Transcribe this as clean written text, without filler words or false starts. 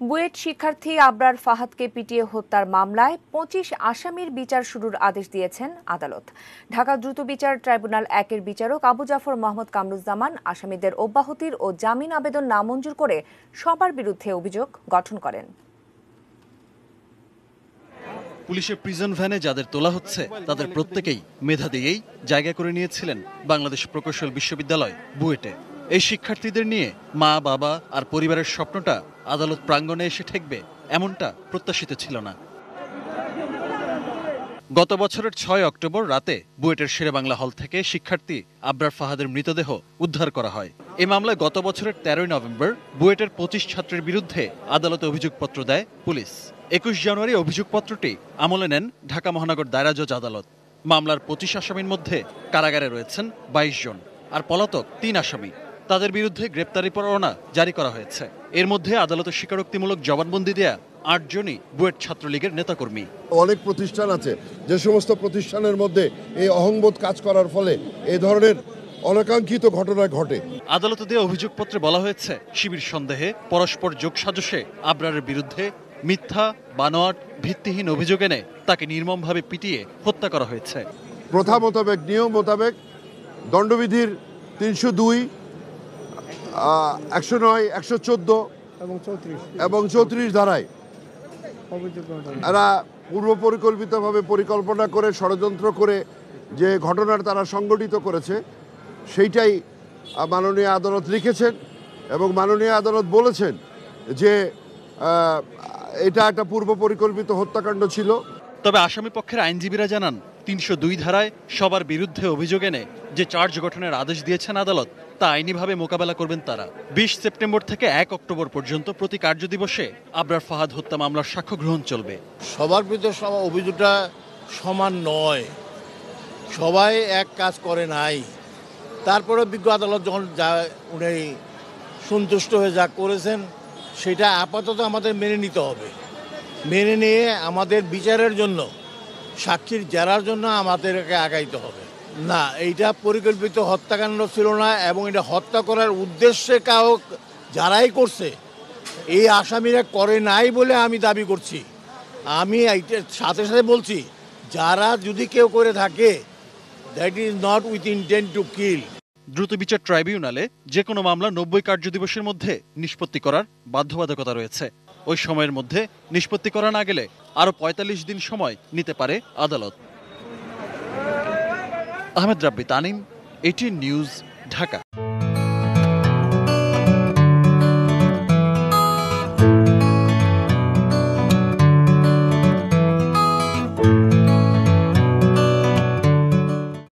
বুয়েট শিক্ষার্থী আবরার ফাহাদকে পিটিয়ে হত্যার মামলায় ২৫ আসামির বিচার শুরুর আদেশ দিয়েছেন আদালত। ঢাকা দ্রুত বিচার ট্রাইব্যুনাল ১-এর বিচারক আবু জাফর মোহাম্মদ কামরুজ্জামান আসামিদের অব্যাহতির ও জামিন আবেদন নামঞ্জুর করে সবার বিরুদ্ধে অভিযোগ গঠন করেন। পুলিশের প্রিজন ভ্যানে যাদের তোলা হচ্ছে তাদের প্রত্যেকেই মেধা দিয়েই জায়গা করে নিয়েছিলেন বাংলাদেশ প্রকৌশল বিশ্ববিদ্যালয় বুয়েটে। এই শিক্ষার্থীদের নিয়ে মা বাবা আর পরিবারের স্বপ্নটা আদালত প্রাঙ্গণে এসে ঠেকবে এমনটা প্রত্যাশিত ছিল না। গত বছরের ৬ অক্টোবর রাতে বুয়েটের শেরেবাংলা হল থেকে শিক্ষার্থী আবরার ফাহাদের মৃতদেহ উদ্ধার করা হয়। এই মামলায় গত বছরের ১৩ নভেম্বর বুয়েটের ২৫ ছাত্রের বিরুদ্ধে আদালতে অভিযোগপত্র দেয় পুলিশ। ২১ জানুয়ারি অভিযোগপত্রটি আমলে নেন ঢাকা মহানগর দায়রা জজ আদালত। মামলার ২৫ আসামির মধ্যে কারাগারে রয়েছেন ২২ জন, আর পলাতক ৩ আসামি। তাদের বিরুদ্ধে গ্রেপ্তারি পরোয়ানা জারি করা হয়েছে। এর মধ্যে আদালতে স্বীকারোক্তিমূলক জবানবন্দি দেয়া ৮ জনই বুয়েট ছাত্রলীগের নেতাকর্মী। অনেক প্রতিষ্ঠান আছে যে সমস্ত প্রতিষ্ঠানের মধ্যে এই অহংবোধ কাজ করার ফলে এই ধরনের অনাকাঙ্ক্ষিত ঘটনা ঘটে। আদালতে দেওয়া অভিযোগপত্রে বলা হয়েছে শিবির সন্দেহে পরস্পর যোগসাজশে আবরারের বিরুদ্ধে মিথ্যা, বানোয়াট, ভিত্তিহীন অভিযোগ এনে তাকে নির্মমভাবে পিটিয়ে হত্যা করা হয়েছে। প্রথা মোতাবেক, নিয়ম মোতাবেক দণ্ডবিধির ৩০২, ১০৯, ১১৪ এবং ৩৪ ধারায় এরা পূর্ব পরিকল্পিতভাবে পরিকল্পনা করে ষড়যন্ত্র করে যে ঘটনার তারা সংগঠিত করেছে সেইটাই মাননীয় আদালত লিখেছেন এবং মাননীয় আদালত বলেছেন যে এটা একটা পূর্ব পরিকল্পিত হত্যাকাণ্ড ছিল। তবে আসামি পক্ষের আইনজীবীরা জানান ৩০২ ধারায় সবার বিরুদ্ধে অভিযোগ এনে যে চার্জ গঠনের আদেশ দিয়েছেন আদালত তা আইনিভাবে মোকাবেলা করবেন তারা। ২০ সেপ্টেম্বর থেকে ১ অক্টোবর পর্যন্ত প্রতি কার্যদিবসে আবরার ফাহাদ হত্যা মামলার সাক্ষ্য গ্রহণ চলবে। সবার বিরুদ্ধে অভিযোগটা সমান নয়, সবাই এক কাজ করে নাই। তারপরে বিজ্ঞ আদালত যখন যা উনি সন্তুষ্ট হয়ে যা করেছেন সেটা আপাতত আমাদের মেনে নিতে হবে। মেনে নিয়ে আমাদের বিচারের জন্য, সাক্ষীর জেরার জন্য আমাদেরকে আগাইতে হবে। না, এইটা পরিকল্পিত হত্যাকাণ্ড ছিল না এবং এটা হত্যা করার উদ্দেশ্যে যারাই করছে এই আসামিরা করে নাই বলে আমি দাবি করছি। আমি সাথে সাথে বলছি, যারা যদি কেউ করে থাকে that is not with intent to kill. দ্রুত বিচার ট্রাইব্যুনালে যে কোনো মামলা ৯০ কার্যদিবসের মধ্যে নিষ্পত্তি করার বাধ্যবাধকতা রয়েছে। ওই সময়ের মধ্যে নিষ্পত্তি করা না গেলে আরও ৪৫ দিন সময় নিতে পারে আদালত। আহমেদ রাব্বি, তানিম, এটিএন নিউজ, ঢাকা।